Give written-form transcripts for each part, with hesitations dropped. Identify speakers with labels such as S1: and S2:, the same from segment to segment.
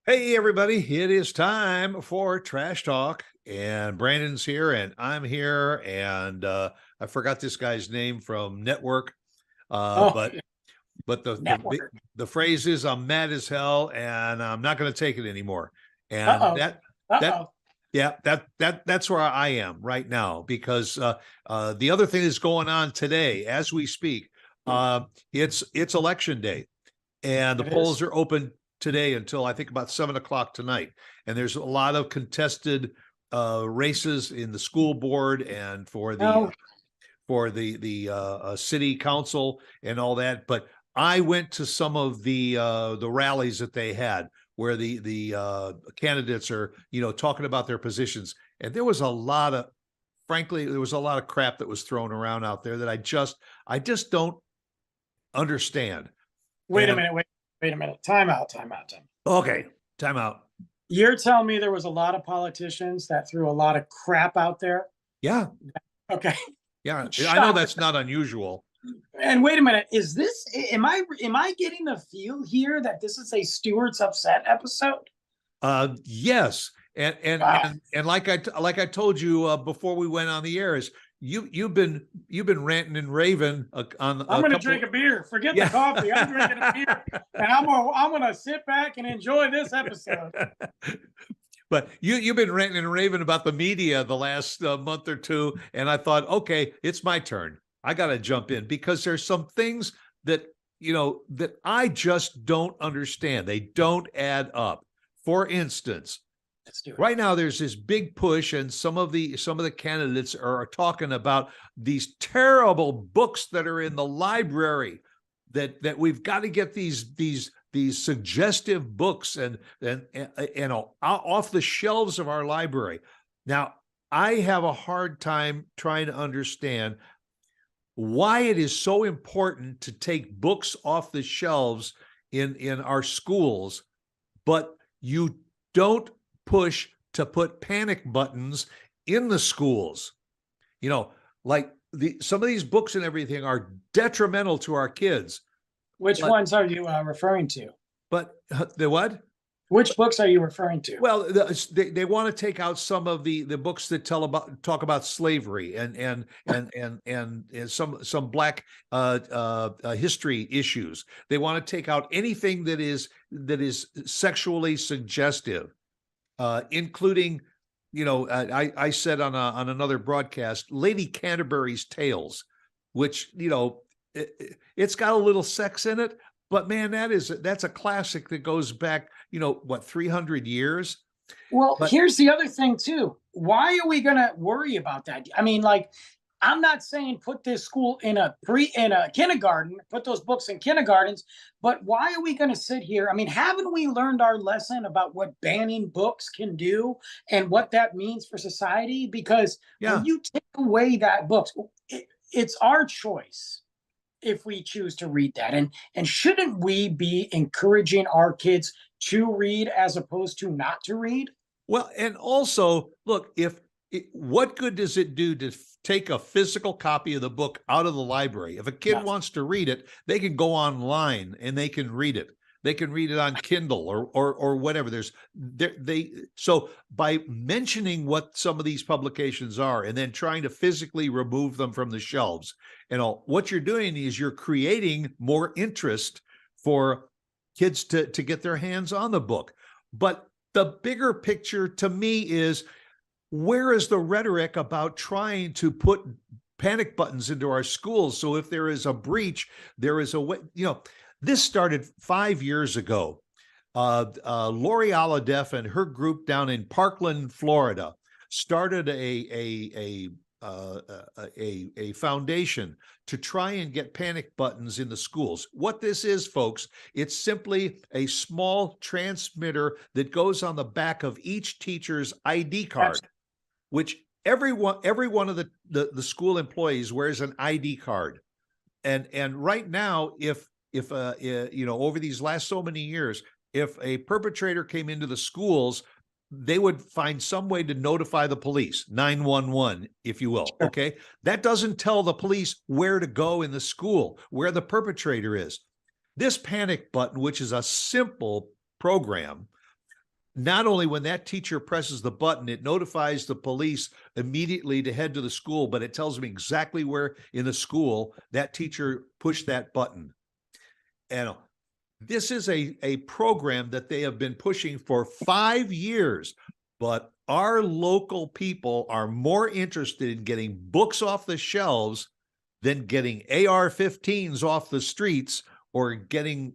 S1: Hey, everybody, it is time for Trash Talk, and Brandon's here, and I'm here, and I forgot this guy's name from Network, uh,
S2: Oh,
S1: but but
S2: network.
S1: the phrase is I'm mad as hell, and I'm not going to take it anymore, and
S2: Uh-oh.
S1: that
S2: Uh-oh.
S1: yeah, that's where I am right now because the other thing that's going on today as we speak, it's election day, and the
S2: It
S1: polls
S2: is.
S1: are open today until I think about 7 o'clock tonight. And there's a lot of contested races in the school board and
S2: No.
S1: for the city council and all that. But I went to some of the rallies that they had where the candidates are talking about their positions, and there was a lot of frankly there was a lot of crap that was thrown around out there that I just don't understand.
S2: Wait a
S1: And
S2: minute. Wait a minute. Time out. Time out. Time out.
S1: okay, time out.
S2: You're telling me there was a lot of politicians that threw a lot of crap out there?
S1: Yeah,
S2: Okay.
S1: yeah. I know
S2: Shocker.
S1: that's not unusual.
S2: And wait a minute. Is this am I getting the feel here that this is a Stewart's upset episode?
S1: Yes,
S2: Wow.
S1: and like I told you before we went on the air is you've been ranting and raving on
S2: I'm
S1: a
S2: gonna
S1: couple.
S2: drink a beer. Forget the
S1: Yeah.
S2: coffee. I'm drinking a beer. And I'm gonna sit back and enjoy this episode.
S1: But you've been ranting and raving about the media the last month or two, and I thought, okay, it's my turn. I got to jump in because there's some things that that I just don't understand. They don't add up. For instance,
S2: Let's do it.
S1: right now there's this big push, and some of the candidates are talking about these terrible books that are in the library that we've got to get these suggestive books and off the shelves of our library. Now, I have a hard time trying to understand why it is so important to take books off the shelves in our schools, but you don't push to put panic buttons in the schools. You know, like some of these books and everything are detrimental to our kids.
S2: Which
S1: But
S2: ones are you referring to?
S1: the what?
S2: Which books are you referring to?
S1: Well, they want to take out some of the books that talk about slavery and some black history issues. They want to take out anything that is sexually suggestive, including, I said on another broadcast, Lady Canterbury's Tales, which it's got a little sex in it, but man, that's a classic that goes back, what, 300 years.
S2: Well,
S1: But
S2: here's the other thing too. Why are we going to worry about that? I mean, like, I'm not saying put this school in a kindergarten, put those books in kindergartens, but why are we going to sit here? I mean, haven't we learned our lesson about what banning books can do and what that means for society? Because when
S1: yeah,
S2: you take away that books, it's our choice if we choose to read that. And shouldn't we be encouraging our kids to read as opposed to not to read?
S1: well, and also look, what good does it do to take a physical copy of the book out of the library? If a kid
S2: Nothing.
S1: wants to read it, they can go online and they can read it. They can read it on Kindle or whatever. So by mentioning what some of these publications are and then trying to physically remove them from the shelves, what you're doing is you're creating more interest for kids to get their hands on the book. But the bigger picture to me is, where is the rhetoric about trying to put panic buttons into our schools? So if there is a breach, there is a way, this started 5 years ago. Lori Alladef and her group down in Parkland, Florida, started a foundation to try and get panic buttons in the schools. What this is, folks, it's simply a small transmitter that goes on the back of each teacher's ID card, which every one of the school employees wears an ID card. And right now, if over these last so many years, if a perpetrator came into the schools, they would find some way to notify the police, 911, if you will.
S2: Sure.
S1: Okay. That doesn't tell the police where to go in the school, where the perpetrator is. This panic button, which is a simple program, not only when that teacher presses the button, it notifies the police immediately to head to the school, but it tells them exactly where in the school that teacher pushed that button. And this is a program that they have been pushing for 5 years, but our local people are more interested in getting books off the shelves than getting AR-15s off the streets or getting,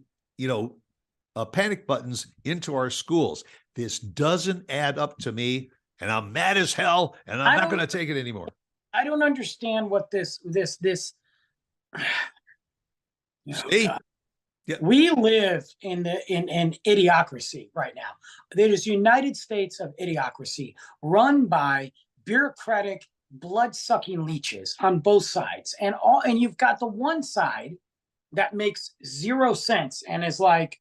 S1: panic buttons into our schools. This doesn't add up to me, and I'm mad as hell, and I'm not going to take it anymore.
S2: I don't understand what this.
S1: See?
S2: Yeah. We live in idiocracy right now. There's United States of idiocracy run by bureaucratic, blood-sucking leeches on both sides, and you've got the one side that makes 0 sense and is like,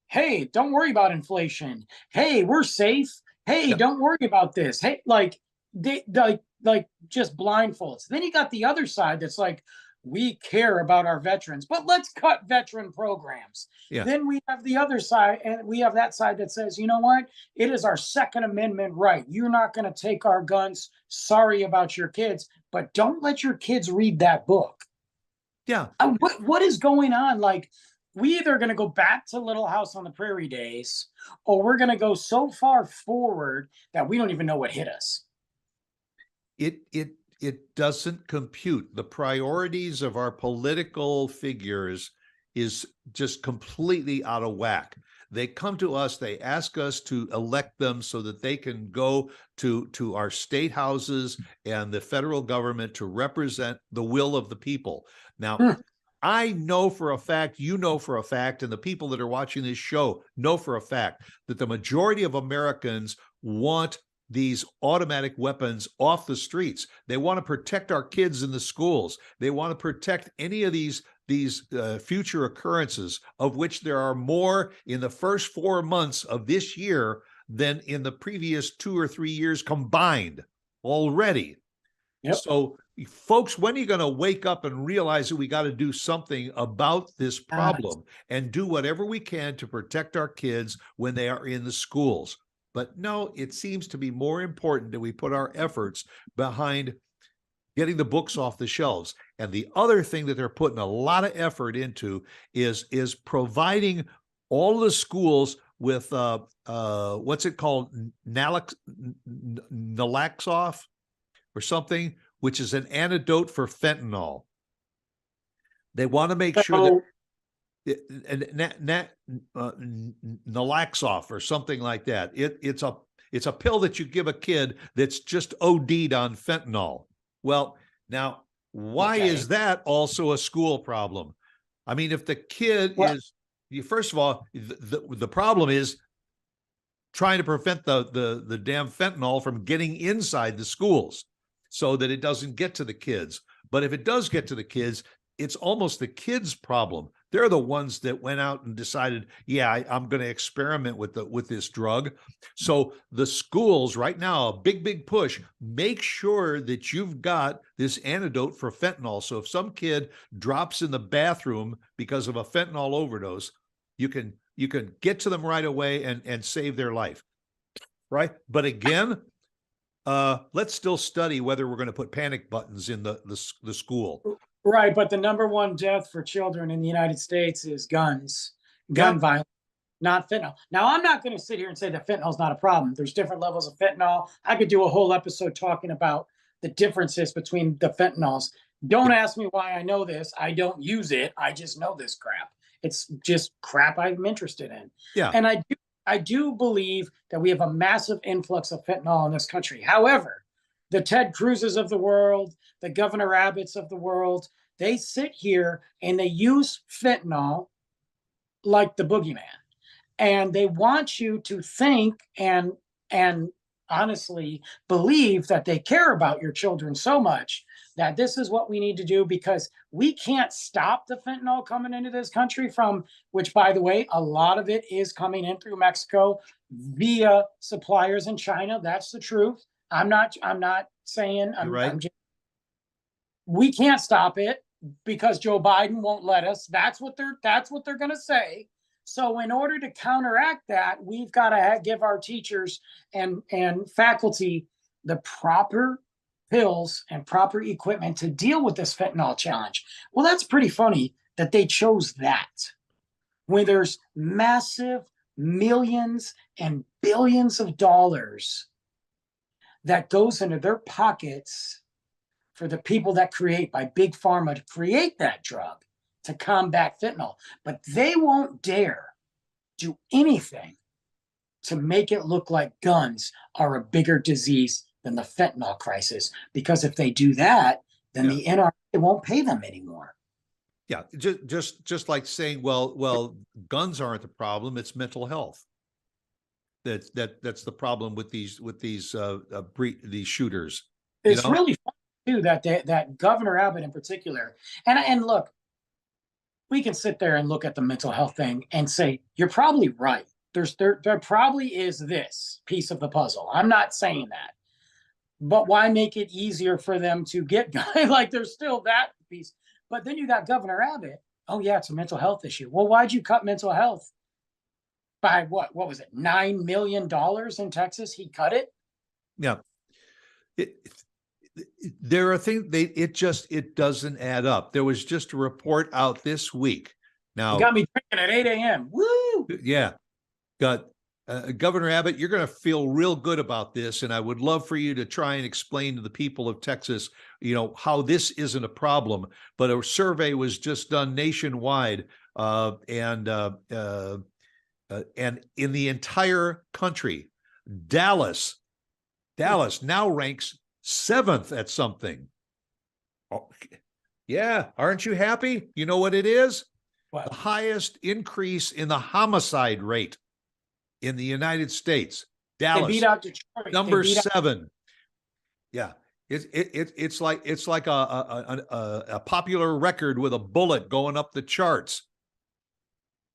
S2: hey, don't worry about inflation. Hey, we're safe. Hey, don't worry about this. Hey, they just blindfolds. Then you got the other side that's like, we care about our veterans, but let's cut veteran programs. Yeah. Then we have the other side, and we have that side that says, you know what? It is our Second Amendment right. You're not going to take our guns. Sorry about your kids, but don't let your kids read that book.
S1: Yeah.
S2: What is going on? Like, we either going to go back to Little House on the Prairie days, or we're going to go so far forward that we don't even know what hit us.
S1: It doesn't compute. The priorities of our political figures is just completely out of whack. They come to us, they ask us to elect them so that they can go to our state houses and the federal government to represent the will of the people. Now, I know for a fact, you know for a fact, and the people that are watching this show know for a fact that the majority of Americans want these automatic weapons off the streets. They want to protect our kids in the schools. They want to protect any of these future occurrences, of which there are more in the first 4 months of this year than in the previous 2 or 3 years combined already. Yep. So, folks, when are you going to wake up and realize that we got to do something about this problem and do whatever we can to protect our kids when they are in the schools? But no, it seems to be more important that we put our efforts behind getting the books off the shelves. And the other thing that they're putting a lot of effort into is providing all the schools with what's it called, naloxone or something, which is an antidote for fentanyl. They want to make sure that naloxone or something like that. It's a pill that you give a kid that's just OD'd on fentanyl. Well, now, why is that also a school problem? I mean, if the kid first of all, the problem is trying to prevent the damn fentanyl from getting inside the schools so that it doesn't get to the kids. But if it does get to the kids, it's almost the kids' problem. They're the ones that went out and decided, I'm going to experiment with this drug. So the schools right now, a big push, make sure that you've got this antidote for fentanyl. So if some kid drops in the bathroom because of a fentanyl overdose, you can get to them right away and save their life. Right? But again, let's still study whether we're going to put panic buttons in the school.
S2: Right, but the number one death for children in the United States is gun violence, not fentanyl. Now, I'm not going to sit here and say that fentanyl is not a problem. There's different levels of fentanyl. I could do a whole episode talking about the differences between the fentanyls. Don't ask me why I know this. I don't use it. I just know this crap. It's just crap I'm interested in. Yeah. And I do believe that we have a massive influx of fentanyl in this country. However, the Ted Cruzes of the world, the Governor Abbotts of the world, they sit here and they use fentanyl like the boogeyman. And they want you to think and honestly believe that they care about your children so much that this is what we need to do, because we can't stop the fentanyl coming into this country from, which, by the way, a lot of it is coming in through Mexico via suppliers in China. That's the truth. I'm not saying we can't stop it because Joe Biden won't let us. That's what they're going to say. So in order to counteract that, we've got to give our teachers and faculty the proper pills and proper equipment to deal with this fentanyl challenge. Well, that's pretty funny that they chose that when there's massive millions and billions of dollars that goes into their pockets for the people that create by big pharma to create that drug to combat fentanyl, but they won't dare do anything to make it look like guns are a bigger disease than the fentanyl crisis. Because if they do that, then the NRA won't pay them anymore.
S1: Yeah, just like saying, well, guns aren't the problem; it's mental health. That's the problem with these these shooters.
S2: It's really fun too that Governor Abbott in particular, and look, we can sit there and look at the mental health thing and say you're probably right. There probably is this piece of the puzzle. I'm not saying that, but why make it easier for them to get like there's still that piece. But then you got Governor Abbott. Oh yeah, it's a mental health issue. Well, why'd you cut mental health by what was it, $9 million in Texas? He cut it.
S1: Yeah. There are things it doesn't add up. There was just a report out this week. Now
S2: you got me drinking at 8 a.m. Woo!
S1: Yeah. Got Governor Abbott, you're going to feel real good about this. And I would love for you to try and explain to the people of Texas, how this isn't a problem. But a survey was just done nationwide. And in the entire country, Dallas now ranks 7th at something. Oh, yeah. Aren't you happy? You know what it is?
S2: What?
S1: The highest increase in the homicide rate in the United States. Dallas,
S2: they beat out Detroit.
S1: number 7. Yeah, it's like a popular record with a bullet going up the charts.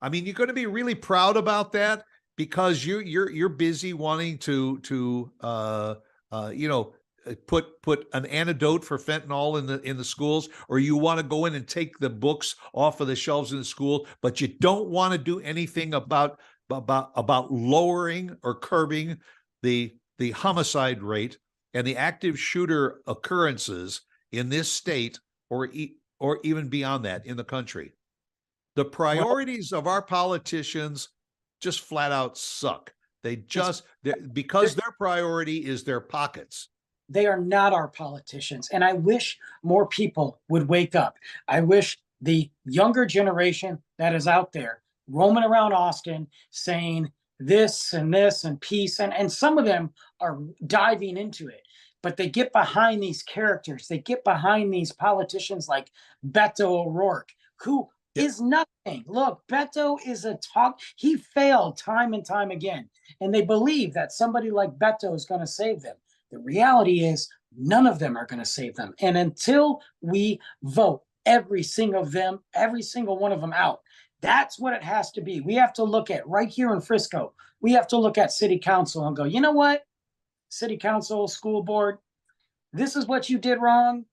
S1: I mean, you're going to be really proud about that because you're busy wanting to put an antidote for fentanyl in the schools, or you want to go in and take the books off of the shelves in the school, but you don't want to do anything about lowering or curbing the homicide rate and the active shooter occurrences in this state or even beyond that in the country. The priorities of our politicians just flat out suck. Because their priority is their pockets.
S2: They are not our politicians. And I wish more people would wake up. I wish the younger generation that is out there roaming around Austin saying this and peace, and some of them are diving into it, but they get behind these characters. They get behind these politicians like Beto O'Rourke, who is nothing. Look, Beto is he failed time and time again. And they believe that somebody like Beto is going to save them. The reality is none of them are going to save them. And until we vote every single one of them out, that's what it has to be. We have to look at right here in Frisco. We have to look at city council and go, you know what? City council, school board, this is what you did wrong.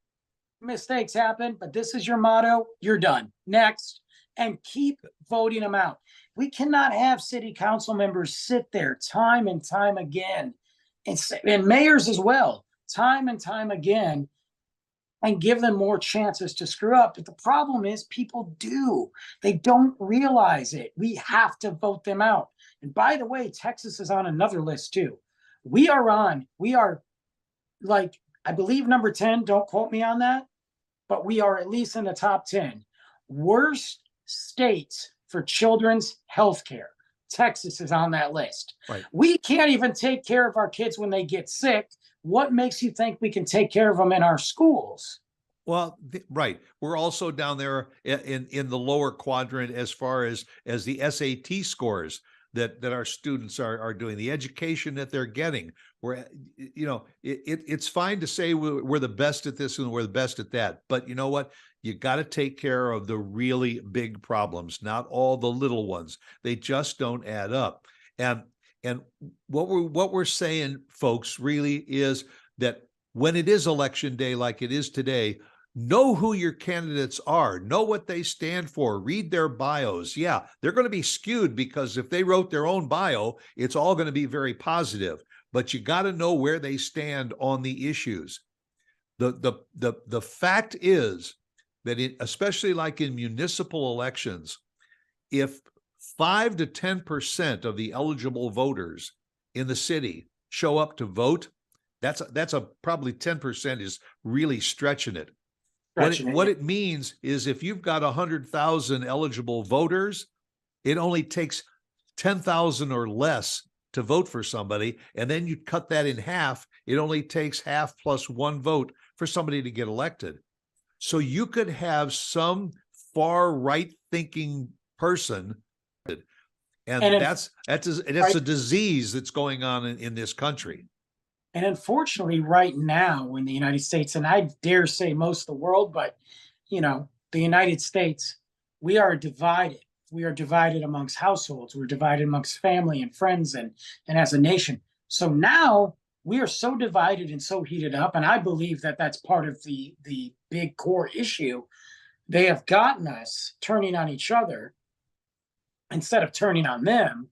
S2: Mistakes happen, but this is your motto. You're done. Next. And keep voting them out. We cannot have city council members sit there time and time again, and mayors as well, time and time again, and give them more chances to screw up. But the problem is people do. They don't realize it. We have to vote them out. And by the way, Texas is on another list too. We are like, I believe number 10, don't quote me on that, but we are at least in the top 10 worst states for children's health care. Texas is on that list.
S1: Right.
S2: We can't even take care of our kids when they get sick. What makes you think we can take care of them in our schools?
S1: Well, right. We're also down there in the lower quadrant as far as the SAT scores that our students are doing, the education that they're getting. Where it's fine to say we're the best at this and we're the best at that, but you know what? You got to take care of the really big problems, not all the little ones. They just don't add up. And what we're saying, folks, really is that when it is election day, like it is today, know who your candidates are, know what they stand for, read their bios. Yeah, they're going to be skewed because if they wrote their own bio, it's all going to be very positive, but you got to know where they stand on the issues. The fact is that especially like in municipal elections, if 5 to 10% of the eligible voters in the city show up to vote, that's probably 10% is really stretching it. What it means is if you've got 100,000 eligible voters, it only takes 10,000 or less to vote for somebody, and then you cut that in half. It only takes half plus one vote for somebody to get elected. So you could have some far right thinking person, and that's a disease that's going on in this country.
S2: And unfortunately, right now in the United States, and I dare say most of the world, but the United States, we are divided. We are divided amongst households. We're divided amongst family and friends and as a nation. So now we are so divided and so heated up. And I believe that that's part of the big core issue. They have gotten us turning on each other instead of turning on them.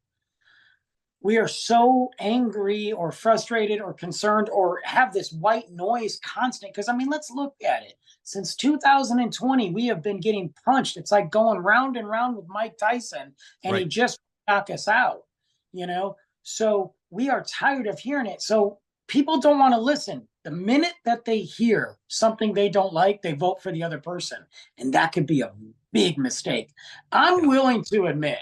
S2: We are so angry or frustrated or concerned or have this white noise constant. Because, I mean, let's look at it. Since 2020, we have been getting punched. It's like going round and round with Mike Tyson, and He just knocked us out, So we are tired of hearing it. So people don't want to listen. The minute that they hear something they don't like, they vote for the other person. And that could be a big mistake. I'm willing to admit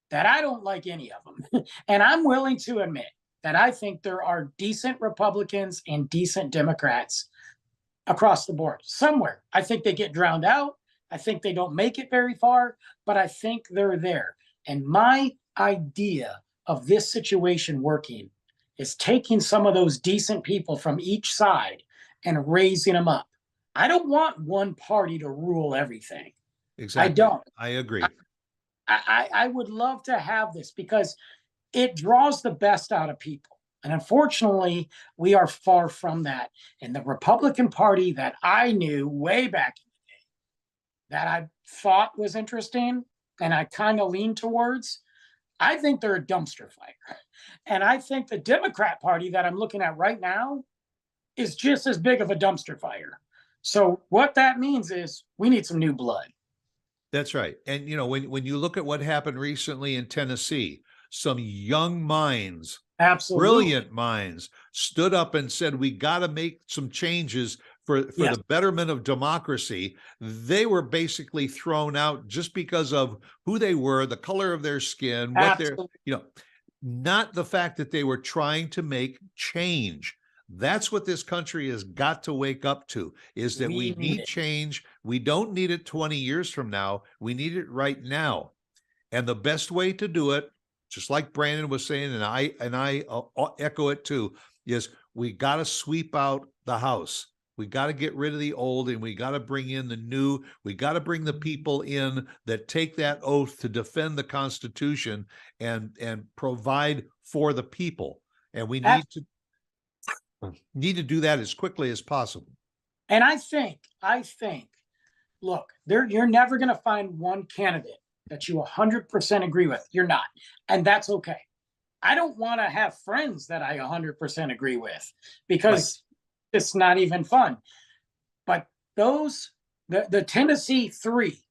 S2: that I don't like any of them. And I'm willing to admit that I think there are decent Republicans and decent Democrats across the board. Somewhere, I think they get drowned out. I think they don't make it very far, but I think they're there. And my idea of this situation working is taking some of those decent people from each side and raising them up. I don't want one party to rule everything.
S1: Exactly.
S2: I don't.
S1: I agree.
S2: I would love to have this because it draws the best out of people. And unfortunately, we are far from that. And the Republican Party that I knew way back in the day, that I thought was interesting and I kind of leaned towards, I think they're a dumpster fire. And I think the Democrat Party that I'm looking at right now is just as big of a dumpster fire. So what that means is we need some new blood.
S1: That's right. And, when you look at what happened recently in Tennessee, some young minds, brilliant minds, stood up and said, we got to make some changes for the betterment of democracy. They were basically thrown out just because of who they were, the color of their skin, what they're, not the fact that they were trying to make change. That's what this country has got to wake up to, is that we need change. We don't need it 20 years from now. We need it right now. And the best way to do it, just like Brandon was saying, and I echo it too, is we got to sweep out the house. We got to get rid of the old, and we got to bring in the new. We got to bring the people in that take that oath to defend the Constitution and provide for the people. And we need to do that as quickly as possible.
S2: And I think, look, you're never going to find one candidate that you 100% agree with. You're not. And that's okay. I don't want to have friends that I 100% agree with because it's not even fun. But the Tennessee three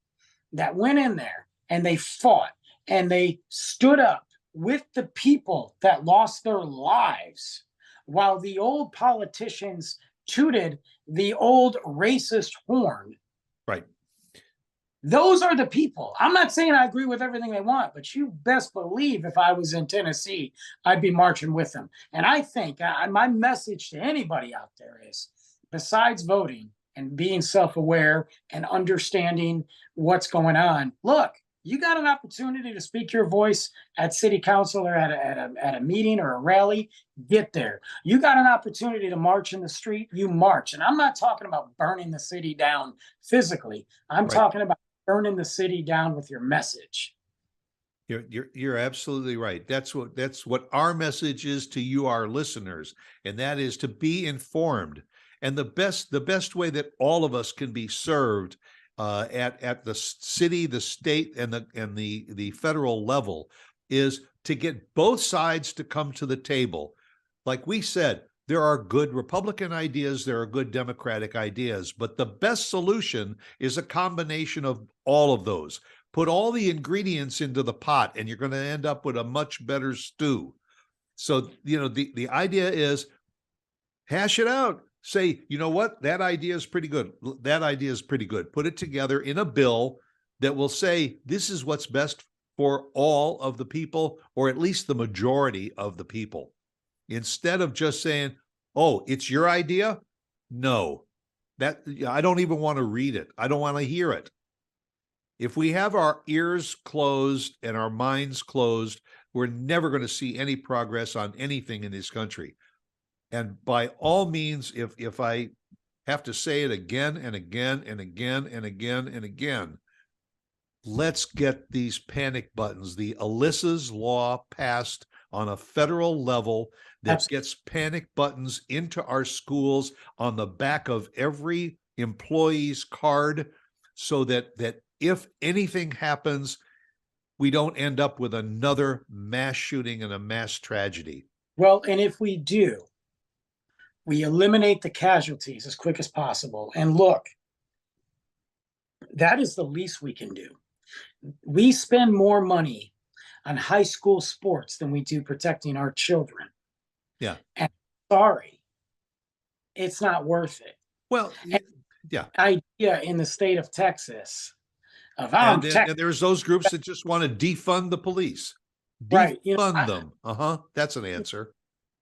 S2: that went in there and they fought and they stood up with the people that lost their lives, while the old politicians tooted the old racist horn.
S1: Right.
S2: Those are the people. I'm not saying I agree with everything they want, but you best believe if I was in Tennessee, I'd be marching with them. And I think my message to anybody out there is, besides voting and being self-aware and understanding what's going on, look, you got an opportunity to speak your voice at city council or at a meeting or a rally, get there. You got an opportunity to march in the street, you march. And I'm not talking about burning the city down physically. I'm talking about burning the city down with your message.
S1: You're absolutely right. That's what our message is to you, our listeners, and that is to be informed. And the best way that all of us can be served at the city, the state, and the federal level is to get both sides to come to the table. Like we said, there are good Republican ideas, there are good Democratic ideas, but the best solution is a combination of all of those. Put all the ingredients into the pot, and you're going to end up with a much better stew. So, the idea is hash it out. Say, you know what? That idea is pretty good. That idea is pretty good. Put it together in a bill that will say this is what's best for all of the people, or at least the majority of the people. Instead of just saying, oh, it's your idea. No, I don't even want to read it. I don't want to hear it. If we have our ears closed and our minds closed, we're never going to see any progress on anything in this country. And by all means, if I have to say it again and again and again and again and again, let's get these panic buttons, the Alyssa's Law, passed on a federal level that gets panic buttons into our schools on the back of every employee's card, so that if anything happens, we don't end up with another mass shooting and a mass tragedy.
S2: Well, and if we do, we eliminate the casualties as quick as possible. And look, that is the least we can do. We spend more money on high school sports than we do protecting our children.
S1: Yeah.
S2: And sorry, it's not worth it.
S1: Well, yeah.
S2: Idea in the state of Texas of
S1: and there's those groups that just want to defund the police. Defund
S2: right.
S1: them. That's an answer.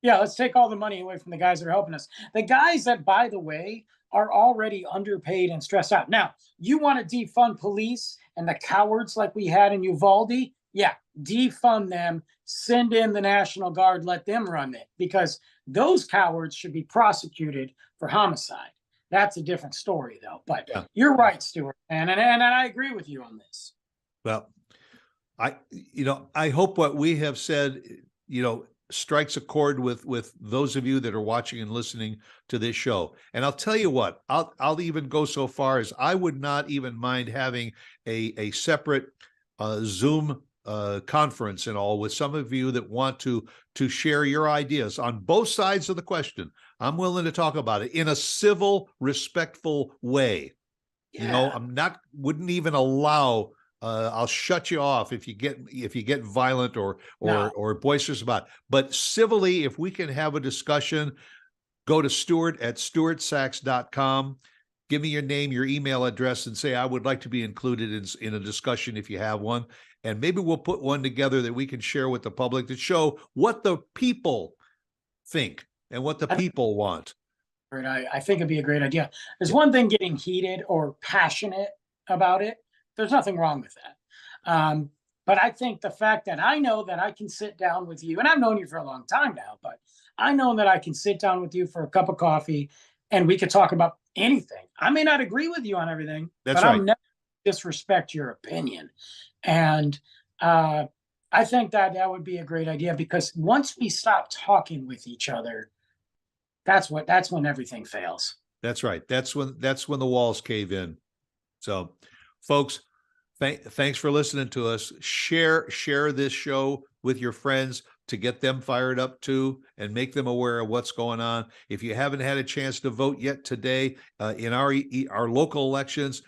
S2: Yeah, let's take all the money away from the guys that are helping us. The guys that, by the way, are already underpaid and stressed out. Now, you want to defund police and the cowards like we had in Uvalde? Yeah, defund them, send in the National Guard, let them run it, because those cowards should be prosecuted for homicide. That's a different story, though. But You're right, Stuart, and I agree with you on this.
S1: Well, I hope what we have said, strikes a chord with those of you that are watching and listening to this show. And I'll tell you what, I'll even go so far as I would not even mind having a separate Zoom conference and all with some of you that want to share your ideas on both sides of the question. I'm willing to talk about it in a civil, respectful way.
S2: Yeah.
S1: Wouldn't even allow. I'll shut you off if you get violent or boisterous about it. But civilly, if we can have a discussion, go to Stuart at stuartsax.com. Give me your name, your email address, and say I would like to be included in a discussion if you have one. And maybe we'll put one together that we can share with the public to show what the people think and what the people want.
S2: I think it'd be a great idea. There's one thing getting heated or passionate about it. There's nothing wrong with that. But I think the fact that I know that I can sit down with you, and I've known you for a long time now, but I know that I can sit down with you for a cup of coffee and we could talk about anything. I may not agree with you on everything,
S1: but
S2: I'll never disrespect your opinion. And I think that would be a great idea, because once we stop talking with each other, that's when everything fails.
S1: That's right. That's when the walls cave in. So, folks, thanks for listening to us. Share this show with your friends to get them fired up too, and make them aware of what's going on. If you haven't had a chance to vote yet today in our local elections,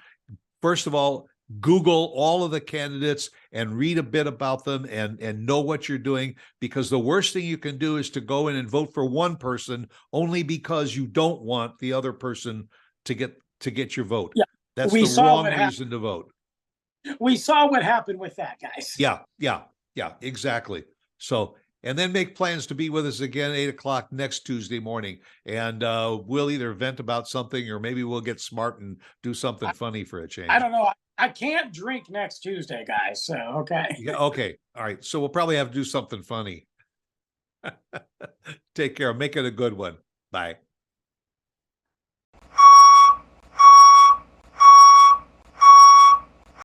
S1: first of all, Google all of the candidates and read a bit about them and know what you're doing, because the worst thing you can do is to go in and vote for one person only because you don't want the other person to get your vote.
S2: Yeah,
S1: that's the wrong reason to vote.
S2: We saw what happened with that, guys.
S1: Yeah, exactly. So, and then make plans to be with us again 8:00 next Tuesday morning, and we'll either vent about something or maybe we'll get smart and do something funny for a change.
S2: I don't know. I can't drink next Tuesday, guys. So, okay.
S1: Yeah. Okay. All right. So we'll probably have to do something funny. Take care. Make it a good one. Bye.